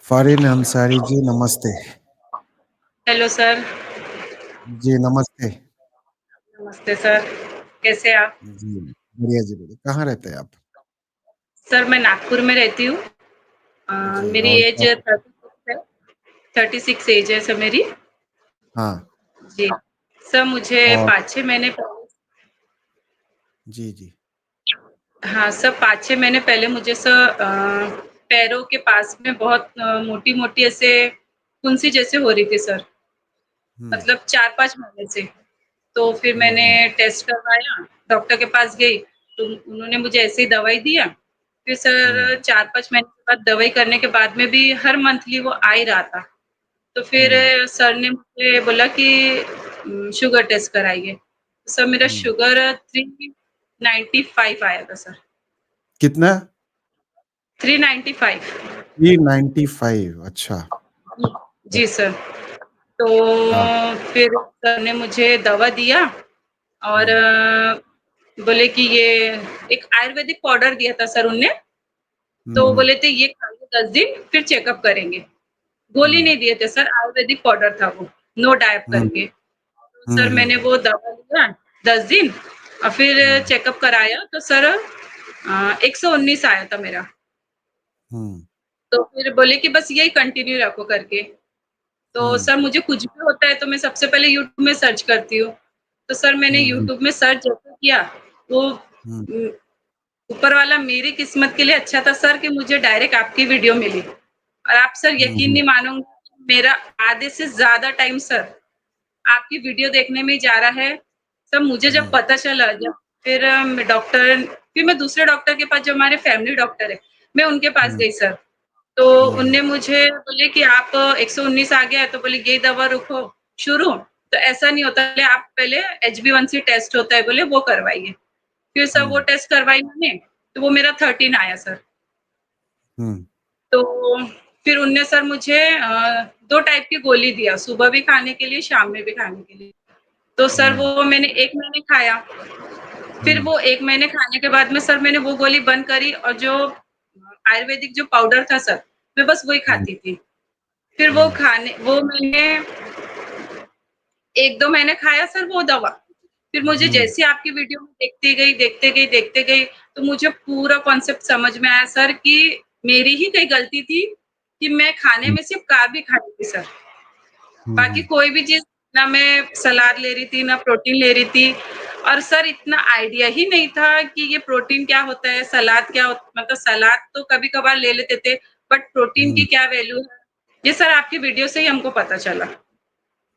फ़ारिन अंसारी जी नमस्ते। Hello sir. जी नमस्ते। नमस्ते सर। कैसे हैं आप? जी, बढ़िया जी बढ़िया। कहाँ रहते हैं आप? सर मैं नागपुर में रहती हूँ। जी मेरी और एज क्या 36 है। 36 एज है सर मेरी। हाँ, जी। सर मुझे और 5-6 महीने पहले जी, जी। हाँ, सर 5-6 महीने पहले मुझे सर पैरों के पास में बहुत मोटी-मोटी ऐसे फुंसी जैसे हो रही थी सर। हुँ, मतलब 4-5 महीने से। तो फिर हुँ, मैंने हुँ, टेस्ट करवाया, डॉक्टर के पास गई, तो उन्होंने मुझे ऐसे ही दवाई दिया। फिर हुँ, सर 4-5 महीने के बाद दवाई करने के बाद में भी हर मंथली वो आ ही रहा था। तो फिर हुँ, सर ने मुझे बोला कि शुगर टेस्ट कराइए। सर मेरा हुँ। शुगर 395 आया था सर। कितना? 395। 395 अच्छा। जी सर। तो हाँ, फिर सर ने मुझे दवा दिया और हुँ, बोले कि ये एक आयुर्वेदिक पाउडर दिया था सर उनने, हुँ, तो हुँ, बोले थे ये खाइए 10 दिन फिर चेकअप करेंगे। गोली हुँ, नहीं दिए थे सर, आयुर्वेदिक पाउडर था वो, नो डाइप हुँ, करके। तो हुँ, सर हुँ, मैंने वो दवा लिया 10 दिन और फिर हुँ, चेकअप कराया तो सर 119 आया था मेरा। हुँ, तो फिर बोले कि बस यही कंटिन्यू रखो करके। तो हुँ, सर मुझे कुछ भी होता है तो मैं सबसे पहले यूट्यूब में सर्च करती हूँ। तो सर मैंने हुँ, हुँ, यूट्यूब में सर्च जैसे किया वो हुँ, ऊपर वाला मेरी किस्मत के लिए अच्छा था सर कि मुझे डायरेक्ट आपकी वीडियो मिली। और आप सर हुँ, यकीन हुँ, नहीं मानोगे मेरा आधे से ज़्यादा टाइम सर आपकी वीडियो देखने में ही जा रहा है। सर मुझे जब हुँ, पता चला जब फिर डॉक्टर फिर मैं दूसरे डॉक्टर के पास जो हमारे फैमिली डॉक्टर है, मैं उनके पास हुँ, गई सर। तो हुँ, उनने मुझे बोले कि आप 119 आ गया है तो बोले ये दवा रुको शुरू। तो ऐसा नहीं होता है आप पहले HbA1c टेस्ट होता है बोले वो करवाइए। फिर सर वो हुँ, टेस्ट करवाई मैंने, तो वो मेरा 13 आया सर। हुँ, तो फिर उनने सर मुझे 2 टाइप की गोली दिया, सुबह भी खाने के लिए, शाम में भी खाने के लिए। तो सर हुँ, वो मैंने 1 महीने खाया। फिर हुँ, वो 1 महीने खाने के बाद में सर मैंने वो गोली बंद करी और जो आयुर्वेदिक जो पाउडर था सर, मैं बस वही हुँ, खाती थी। फिर हुँ, वो मैंने 1-2 महीने खाया सर वो दवा। फिर मुझे हुँ, जैसे आपकी वीडियो में देखते गई, तो मुझे पूरा कॉन्सेप्ट समझ में आया सर कि मेरी ही कहीं गलती थी कि मैं खाने हुँ, में सिर्फ़ कार्ब ही खा रही थी सर। हुँ, बाकी हुँ, कोई भी चीज़ ना मैं सलाद ले रही थी, ना प्रोटीन ले रही थी और सर इतना आइडिया ही नहीं था कि ये प्रोटीन क्या होता है, सलाद क्या होता मतलब सलाद तो कभी-कभार ले लेते थे, बट प्रोटीन की हुँ, क्या वैल्यू है, ये सर आपकी वीडियो से ही हमको पता चला।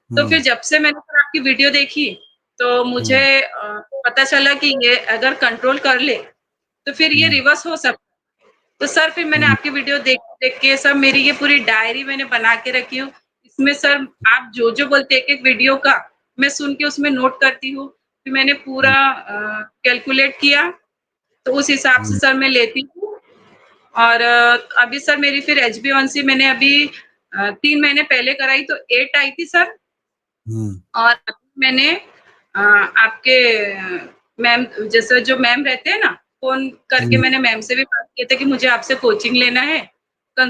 तो हुँ, फिर जब से मैंने सर आपकी वीडियो देखी, तो मुझे हुँ, पता चला कि ये अगर कंट्रोल कर ले, तो फिर ये हुँ, रिवर्स हो सकता है। तो सर फिर मैंने हुँ, आपकी वीडियो देख के सर मेरी ये पूरी डायरी मैंने बना के रखी हूँ। इसमें सर आप जो-जो बोलते हैं एक-एक वीडियो का, मैं सुन के उसमें नोट करती हूँ। फिर मैंने हुँ, पूरा कैलकुलेट किया, तो उस हिसाब से हुँ, सर मैं लेती हूँ और अभी सर मेरी फिर HbA1c मैंने अभी 3 महीने पहले कराई तो 8 आई थी सर हुँ, और अभी मैंने आपके मैम जैसे जो मैम रहते हैं ना, फ़ोन करके हुँ, मैंने मैम से भी बात किया था कि मुझे आपसे कोचिंग लेना है।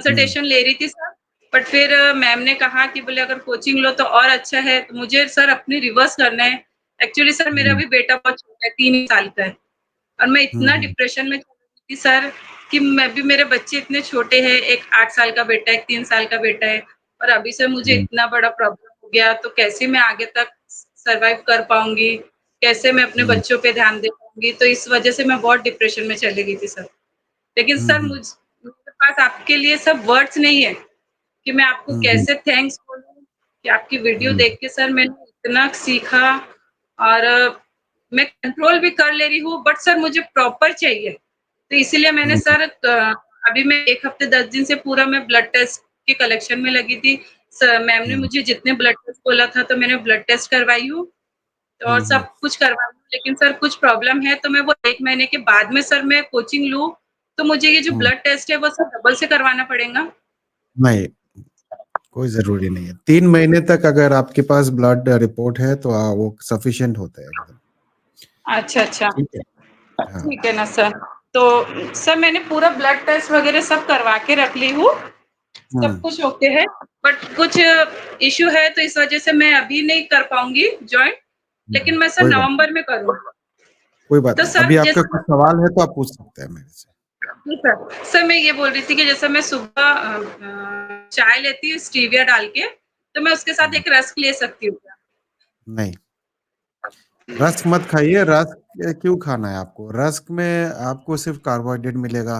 हुँ, कंसल्टेशन ले रही थी सर, बट फिर मैम ने कहा कि बोले अगर कोचिंग लो तो और अच्छा है, तो मुझे सर अपनी रिवर्स करना है। एक्चुअली सर मेरा हुँ, अभी बेटा बहुत छोटा है, 3 ही साल का है और मैं हुँ, इतना हुँ, डिप्रेशन में चल रही थी सर कि मैं भी मेरे बच्चे इतने छोटे हैं, एक 8 साल का बेटा है, एक 3 साल का बेटा है और अभी से मुझे हुँ, इतना बड़ा प्रॉब्लम हो गया, तो कैसे मैं आगे तक सर्वाइव कर पाऊँगी? कैसे मैं अपने हुँ, बच्चों पे ध्यान दे पाऊँगी? तो इस वज़ह से मैं बहुत डिप्रेशन में चली गई थी सर। लेकिन हुँ, सर हुँ, मेरे पास आपके लिए सब वर्ड्स नहीं है कि मैं आपको हुँ, हुँ, कैसे थैंक्स बोलूँ कि आपकी वीडियो हुँ, देख के सर मैंने इतना सीखा और मैं कंट्रोल भी कर ले रही हूँ बट सर मुझे प्रॉपर चाहिए। तो इसीलिए मैंने हुँ, सर अभी मैं 1 हफ्ते 10 दिन से पूरा मैं ब्लड टेस्ट के कलेक्शन में लगी थी। मैम ने हुँ, मुझे जितने ब्लड टेस्ट बोला था तो मैंने ब्लड टेस्ट करवाई हूँ और हुँ, हुँ, सब कुछ करवाई हूँ। लेकिन सर कुछ प्रॉब्लम है तो मैं वो 1 महीने के बाद में सर मैं कोचिंग लूँ, तो मुझे ये जो हुँ, ब्लड टेस्ट है वो सर डबल से करवाना पड़ेगा? नहीं, कोई ज़रूरी नहीं है। 3 महीने तक अगर आपके पास ब्लड रिपोर्ट है तो वो सफिशिएंट होता है एकदम। अच्छा, अच्छा। ठीक है? हाँ। ठीक है ना सर। तो सर मैंने पूरा ब्लड टेस्ट वग़ैरह सब करवा के रख ली हूँ सब हुँ, कुछ ओके है, बट कुछ इश्यू है तो इस वज़ह से मैं अभी नहीं कर पाऊँगी जॉइन, लेकिन मैं सर कोई बात नवंबर में करूँगी। कोई बात तो नहीं। अभी सर आपका जैसे कुछ सवाल है तो आप पूछ सकते हैं मेरे से। जी सर। सर मैं ये बोल रही थी कि जैसे मैं सुबह चाय लेती हूँ स्टीविया डाल के, तो मैं उसके साथ हुँ, एक रस्क ले सकती हूँ क्या? नहीं, रस्क मत खाइए, रस्क क्यों खाना है आपको? रस्क में आपको सिर्फ़ कार्बोहाइड्रेट मिलेगा।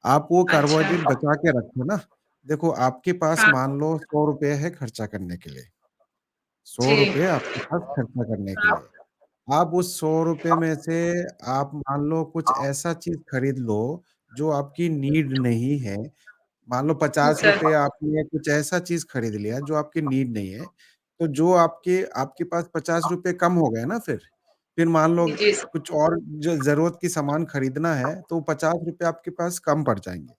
आप वो अच्छा, कार्बोहाइड्रेट बचा के रखो ना। देखो आपके पास हाँ, मान लो ₹100 है खर्चा करने के लिए, जी, ₹100 आपके पास खर्चा करने के हाँ, लिए। आप उस ₹100 में से आप मान लो कुछ ऐसा चीज़ खरीद लो, जो आपकी नीड नहीं है। मान लो जी सर। ₹50 आपने कुछ ऐसा चीज़ खरीद लिया जो आपकी नीड नहीं है, तो जो आपके आपके पास ₹50 कम हो गए ना फिर। फिर मान लो जी सर। कुछ और जो ज़रूरत की सामान खरीदना है, तो ₹50 आपके पास कम पड़ जाएँगे।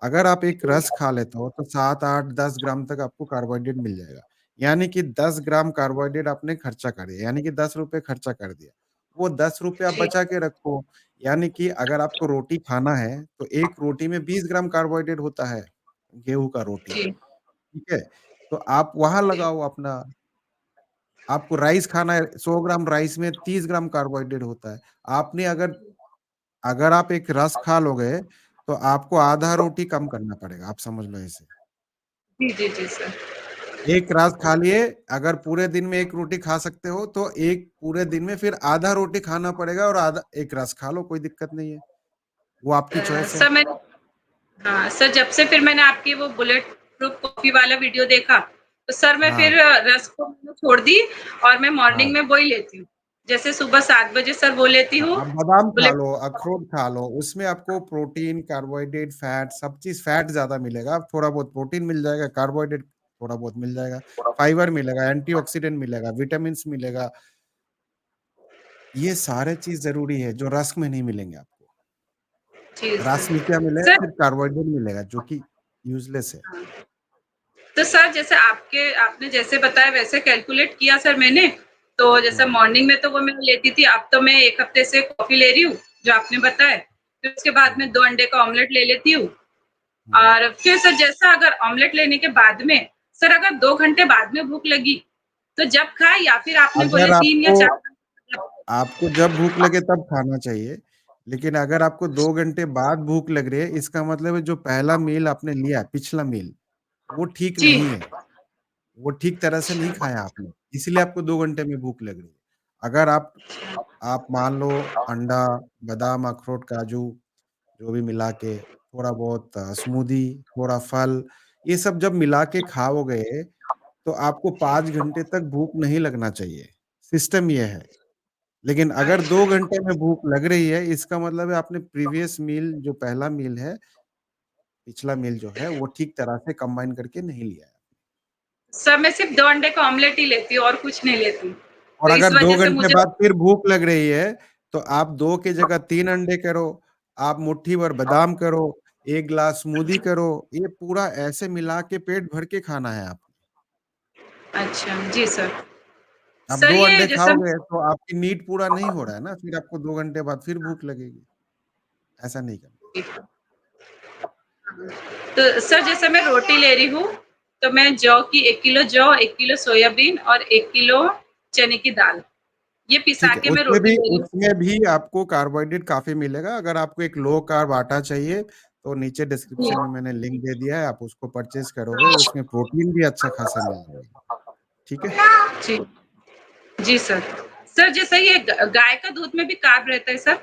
अगर आप एक रस खा लेते हो, तो 7, 8, 10 ग्राम तक आपको कार्बोहाइड्रेट मिल जाएगा। यानी कि 10 ग्राम कार्बोहाइड्रेट आपने खर्चा कर दिया, यानी कि ₹10 खर्चा कर दिया। वो ₹10 आप जी, बचा के रखो, यानी कि अगर आपको रोटी खाना है, तो 1 रोटी में 20 ग्राम कार्बोहाइड्रेट होता है। गेहूँ का रोटी, जी, ठीक है? तो आप वहाँ जी। लगाओ अपना, आपको राइस खाना है, 100 ग्राम राइस में 30 ग्राम कार्बोहाइड्रेट होता है। आपने अगर अगर आप एक रस खा लोगे, तो आपको आधा रोटी कम करना पड़ेगा, आप समझ लो इसे। जी, जी, जी सर। एक रस खा लिए, अगर पूरे दिन में 1 रोटी खा सकते हो, तो एक पूरे दिन में फिर आधा रोटी खाना पड़ेगा और आधा एक रस खा लो, कोई दिक्कत नहीं है। वो आपकी चॉइस है। सर मैंने हाँ, सर जब से फिर मैंने आपकी वो बुलेट प्रूफ कॉफ़ी वाला वीडियो देखा, तो सर मैं हाँ, फिर रस्क को मैंने छोड़ दी और मैं हाँ। मॉर्निंग में वो ही लेती हूँ। जैसे सुबह 7 बजे सर वो लेती हाँ, हूँ, आप बादाम खा बुलेट लो, अखरोट खा लो, उसमें आपको प्रोटीन, कार्बोहाइड्रेट, फैट सब चीज़ फैट ज़्यादा मिलेगा, थोड़ा बहुत प्रोटीन मिल जाएगा, कार्बोहाइड्रेट थोड़ा बहुत मिल जाएगा, फाइबर मिलेगा, एंटीऑक्सीडेंट मिलेगा, विटामिन्स मिलेगा, ये सारे चीज़ ज़रूरी है, जो रस्क में नहीं मिलेंगे आपको। जी रस्क सर। में क्या मिलेगा, सर सिर्फ कार्बोहाइड्रेट मिलेगा, जो कि यूज़लेस है। हाँ। तो सर जैसे आपने जैसे बताया वैसे कैलकुलेट किया सर मैंने, तो जैसे हुँ, मॉर्निंग में तो वो मैं लेती थी, अब तो मैं 1 हफ्ते से कॉफ़ी ले रही हूँ, जो आपने बताया। फिर उसके बाद हुँ, में 2 अंडे का ऑमलेट ले लेती हूँ हुँ। और फिर सर जैसा अगर ऑमलेट लेने के बाद में सर अगर 2 घंटे बाद में भूख लगी, तो जब खाएँ या फिर आपने बोले अगर 3 या आपको 4 घंटे आपको जब भूख लगे तब खाना चाहिए, लेकिन अगर आपको 2 घंटे बाद भूख लग रही है, इसका मतलब है जो पहला मील आपने लिया, पिछला मील, वो ठीक जी, नहीं है। वो ठीक तरह से नहीं खाया आपने, इसलिए आपको 2 घंटे में भूख लग रही है। अगर आप मान लो अंडा, बादाम, अखरोट, काजू जो भी मिला के थोड़ा बहुत स्मूदी, थोड़ा फल, ये सब जब मिला के खाओगे, तो आपको 5 घंटे तक भूख नहीं लगना चाहिए, सिस्टम ये है। लेकिन अगर 2 अच्छा। घंटे में भूख लग रही है, इसका मतलब है आपने प्रीवियस मील जो पहला मील है, पिछला मील जो है, वो ठीक तरह से कंबाइन करके नहीं लिया है। सर मैं सिर्फ़ 2 अंडे का ऑमलेट ही लेती हूँ और कुछ नहीं लेती। और तो इस अगर 2 वज़ह से घंटे मुझे बाद फिर भूख लग रही है, तो आप 2 की जगह 3 अंडे करो, आप मुट्ठी भर बादाम करो, 1 ग्लास स्मूदी करो, ये पूरा ऐसे मिला के पेट भर के खाना है आप। अच्छा, जी सर। आप सर 2 ये अंडे जैसे खाओगे तो आपकी नीड पूरा नहीं हो रहा है ना, फिर आपको 2 घंटे बाद फिर भूख लगेगी, ऐसा नहीं करना। तो सर जैसे मैं रोटी ले रही हूँ, तो मैं जौ की 1 किलो जौ, 1 किलो सोयाबीन और 1 किलो चने की दाल, ये पिसा ठीक है, के मैं रोटी ले रही हूँ। उसमें भी आपको कार्बोहाइड्रेट काफ़ी मिलेगा, अगर आपको एक लो कार्ब आटा चाहिए, तो नीचे जी, डिस्क्रिप्शन में मैंने लिंक दे दिया है, आप उसको परचेज़ करोगे, उसमें प्रोटीन भी अच्छा खासा मिल जाएगा, ठीक है? जी, जी सर। सर जैसे ये ग गाय का दूध में भी कार्ब रहता है सर?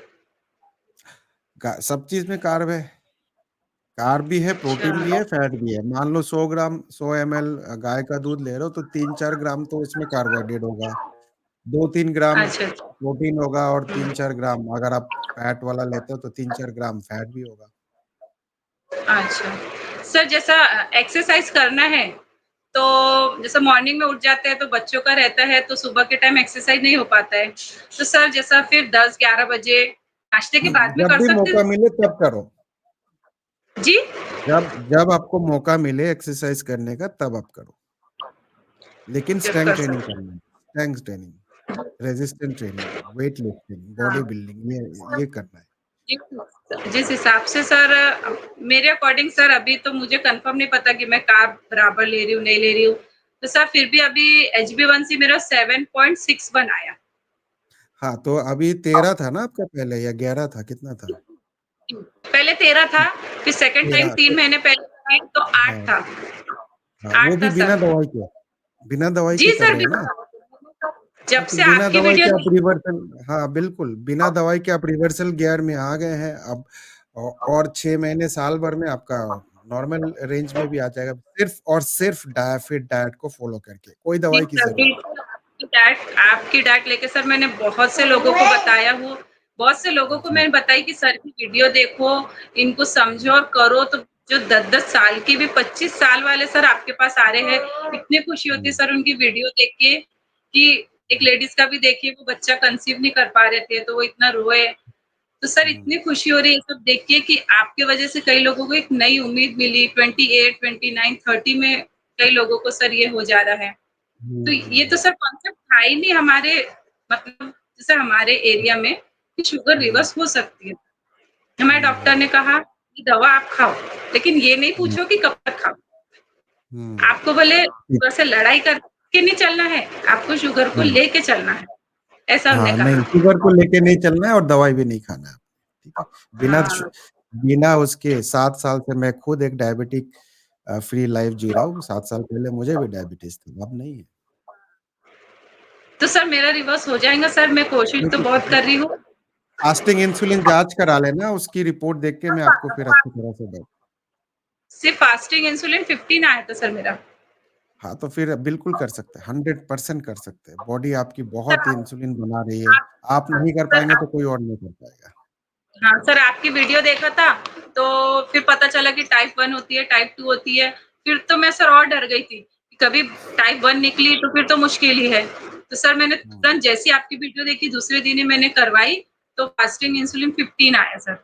का सब चीज़ में कार्ब है, कार्ब भी है, अच्छा, प्रोटीन भी है, फैट भी है। मान लो 100 ग्राम 100 एमएल गाय का दूध ले रहे हो, तो 3-4 ग्राम तो उसमें कार्बोहाइड्रेट होगा, 2-3 ग्राम अच्छा, अच्छा। प्रोटीन होगा और हुँ, 3-4 ग्राम अगर आप फैट वाला लेते हो, तो 3-4 ग्राम फैट भी होगा। अच्छा। सर जैसा एक्सरसाइज़ करना है, तो जैसे मॉर्निंग में उठ जाते हैं तो बच्चों का रहता है तो सुबह के टाइम एक्सरसाइज़ नहीं हो पाता है। तो सर जैसा फिर 10-11 बजे नाश्ते के बाद में जब कर भी सकते मौका हैं? मिले तब करो। जी? जब जब आपको मौका मिले एक्सरसाइज़ करने का तब आप करो। लेकिन जब स्ट्रेंथ कर ट्रेनिंग सकते करना है, strength training, resistance training, weight lifting, हाँ, बॉडी बिल्डिंग ये करना है। जिस हिसाब से सर मेरे अकॉर्डिंग सर अभी तो मुझे कन्फर्म नहीं पता कि मैं कार्ब बराबर ले रही हूँ, नहीं ले रही हूँ। तो सर फिर भी अभी HbA1c मेरा 7.61 आया। हाँ, तो अभी 13 था ना आपका पहले या 11 था, कितना था? पहले 13 था, फिर सेकंड टाइम 13 3 तो महीने पहले कराई तो 8 हाँ, था, हाँ, वो 8 भी था बिना सर। दवाई के? बिना दवाई जी के कर सर, रहे हैं ना? जब हाँ, तो से बिना आपकी दवाई वीडियो के आप देखी रिवर्सल हाँ, बिल्कुल, बिना दवाई के आप रिवर्सल गियर में आ गए हैं अब और 6 महीने, साल भर में आपका नॉर्मल रेंज में भी आ जाएगा, सिर्फ़ और सिर्फ़ फिट डाइट को फ़ॉलो करके, कोई जी दवाई की सर, ज़रूरत बिल्कुल आपकी डाइट लेके सर मैंने बहुत से लोगों को बताया हूँ। बहुत से लोगों को जी, मैंने बताई कि सर की वीडियो देखो, इनको समझो और करो तो जो 10-10 साल की भी 25 साल वाले सर आपके पास आ रहे हैं, इतनी खुशी होती है हुँ, सर उनकी वीडियो देख के कि एक लेडीज़ का भी देखिए वो बच्चा कंसीव नहीं कर पा रहे थे, तो वो इतना रोए। तो सर हुँ, इतनी खुशी हो रही है ये सब देख के कि आपकी वजह से कई लोगों को एक नई उम्मीद मिली, 28, 29, 30 में कई लोगों को सर ये हो जा रहा है। हुँ, तो ये तो हुँ, सर कॉन्सेप्ट था ही नहीं हमारे मतलब जैसे हमारे एरिया में कि शुगर हुँ, रिवर्स हो सकती है। हमारे हुँ, डॉक्टर हुँ, ने कहा कि दवा आप खाओ, लेकिन ये नहीं हुँ, पूछो कि कब तक खाओ। हुँ, आपको भले ठीक शुगर से लड़ाई करके नहीं चलना है, आपको शुगर को हुँ। लेके चलना है, ऐसा उन्होंने हाँ, नहीं कहा। शुगर को लेके नहीं चलना है और दवाई भी नहीं खाना है, ठीक है? बिना श हाँ, बिना उसके 7 साल से मैं खुद एक डायबिटिक फ्री लाइफ़ जी रहा हूँ, 7 साल पहले मुझे भी डायबिटीज़ थी, अब नहीं है। तो सर मेरा रिवर्स हो जाएगा सर, मैं कोशिश तो बहुत कर रही हूँ। फास्टिंग इंसुलिन जाँच करा लेना, उसकी रिपोर्ट देख के मैं आपको फिर अच्छी तरह से ब सिर्फ फास्टिंग इंसुलिन 15 आया था सर मेरा। हाँ, तो फिर बिल्कुल कर सकते हैं, 100% कर सकते हैं। बॉडी आपकी सर बहुत इंसुलिन बना रही है, आप आप नहीं कर सर पाएँगे तो आप कोई और नहीं कर पाएगा। हाँ, सर आपकी वीडियो देखा था, तो फिर पता चला कि टाइप 1 होती है, टाइप 2 होती है। फिर तो मैं सर और डर गई थी, कि कभी टाइप 1 निकली तो फिर तो मुश्किल ही है। तो सर मैंने हुँ, तुरंत जैसे ही आपकी वीडियो देखी दूसरे दिन ही मैंने करवाई, तो फास्टिंग हुँ, इंसुलिन 15 आया सर।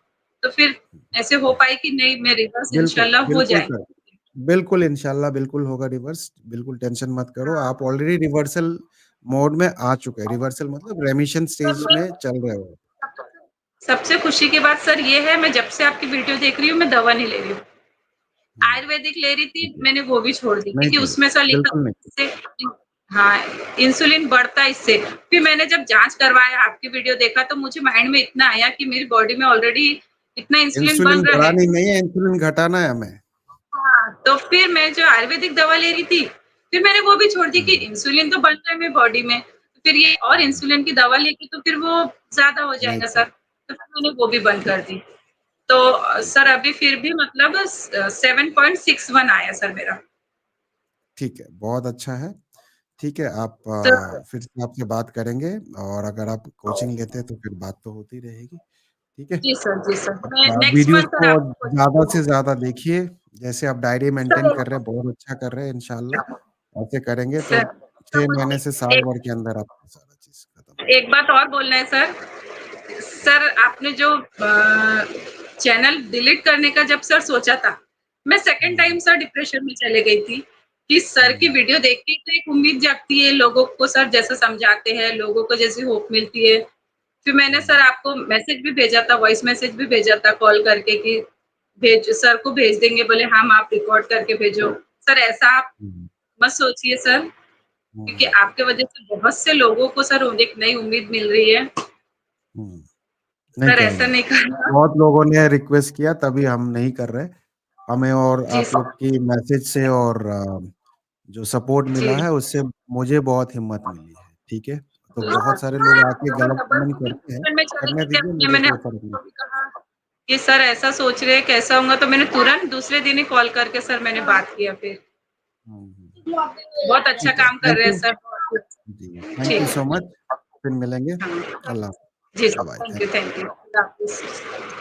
तो फिर हुँ। ऐसे हो पाई कि नहीं मैं रिवर्स बिल्कुल, इंशाल्लाह हो बिल्कुल कर जाएँगी। बिल्कुल, इंशाल्लाह बिल्कुल होगा रिवर्स, बिल्कुल टेंशन मत करो। आप हाँ, ऑलरेडी रिवर्सल मोड में आ चुके हैं। रिवर्सल मतलब रेमिशन सर स्टेज में चल रहे हो। सबसे खुशी की बात सर ये है मैं जब से आपकी वीडियो देख रही हूँ, मैं दवा नहीं ले रही हूँ। हुँ, आयुर्वेदिक ले रही थी, ठीक है। मैंने वो भी छोड़ दी नहीं क्योंकि चाहिए, उसमें ऐसा लिखा बिल्कुल था नहीं चाहिए। इससे हाँ, इंसुलिन बढ़ता है इससे। फिर मैंने जब जाँच करवाया, आपकी वीडियो देखा तो मुझे माइंड में इतना आया कि मेरी बॉडी में ऑलरेडी इतना इंसुलिन इंसुलिन बन रहा है। बढ़ानी नहीं है, इंसुलिन घटाना है हमें। हाँ, तो फिर मैं जो आयुर्वेदिक दवा ले रही थी, फिर मैंने वो भी छोड़ दी कि हुँ, इंसुलिन तो बन रहा है मेरी बॉडी में, तो फिर ये और हुँ, इंसुलिन की दवा लेके तो फिर वो ज़्यादा हो नहीं जाएगा सर, चाहिए। तो फिर मैंने वो भी बंद ठीक, कर दी। तो ठीक, सर अभी फिर भी मतलब 7.61 आया सर मेरा। ठीक है, बहुत अच्छा है। ठीक है, आप तो फिर से आपसे बात करेंगे और अगर आप कोचिंग लेते हैं तो फिर बात तो होती रहेगी, ठीक है? जी सर, मैं आप नेक्स्ट वीडियोज़ मंथ सर को आपको कोचिंग ज़्यादा से दूँगी। ज़्यादा देखिए, जैसे आप डायरी मेंटेन कर रहे हैं, बहुत अच्छा कर रहे हैं इंशाल्लाह। ऐसे करेंगे तो सर, तो 6 महीने मुझे से साल एक भर के अंदर आपका सारा चीज़ खत्म हो एक बात और बोलना है सर। सर आपने जो चैनल डिलीट करने का जब सर सोचा था, मैं सेकंड हुँ, टाइम सर डिप्रेशन में चली गई थी, कि सर की हुँ, वीडियो देख के तो एक उम्मीद जागती है, लोगों को सर जैसा समझाते हैं, लोगों को जैसी होप मिलती है। फिर मैंने सर हुँ, आपको मैसेज भी भेजा था, वॉइस मैसेज भी भेजा था कॉल करके कि भेज सर को भेज देंगे, बोले हम आप रिकॉर्ड करके भेजो। सर ऐसा आप हुँ, मत सोचिए सर, क्योंकि हुँ, आपके वजह से बहुत से लोगों को सर एक नई उम्मीद मिल रही है। हुँ। नहीं सर ऐसा करेंगे। नहीं करना। बहुत लोगों ने रिक्वेस्ट किया तभी हम नहीं कर रहे। हमें और जी आप लोग सर। की मैसेज से और जो सपोर्ट जी। मिला है उससे मुझे बहुत हिम्मत मिली है, ठीक है? तो हाँ, बहुत सारे लोग आके तो मैं गलत डबल कमेंट करते हैं, डिप्रेशन में चली करने गई थी दीजिए अपने मुझे मैंने कोई फ़र्क आपको नहीं। भी कहा कि सर ऐसा सोच रहे हैं, कैसा होगा? तो मैंने तुरंत दूसरे दिन ही कॉल करके सर मैंने बात किया फिर। हुँ, हुँ। बहुत अच्छा ठीक है, काम कर थैंक रहे हैं यू। सर, बहुत जी, कुछ। थैंक ठीक यू है। So much. फिर मिलेंगे। हाँ। अल्लाह जी हाफ़िज़। Sir, bye-bye. Thank thank you, thank you. खुदा हाफ़िज़।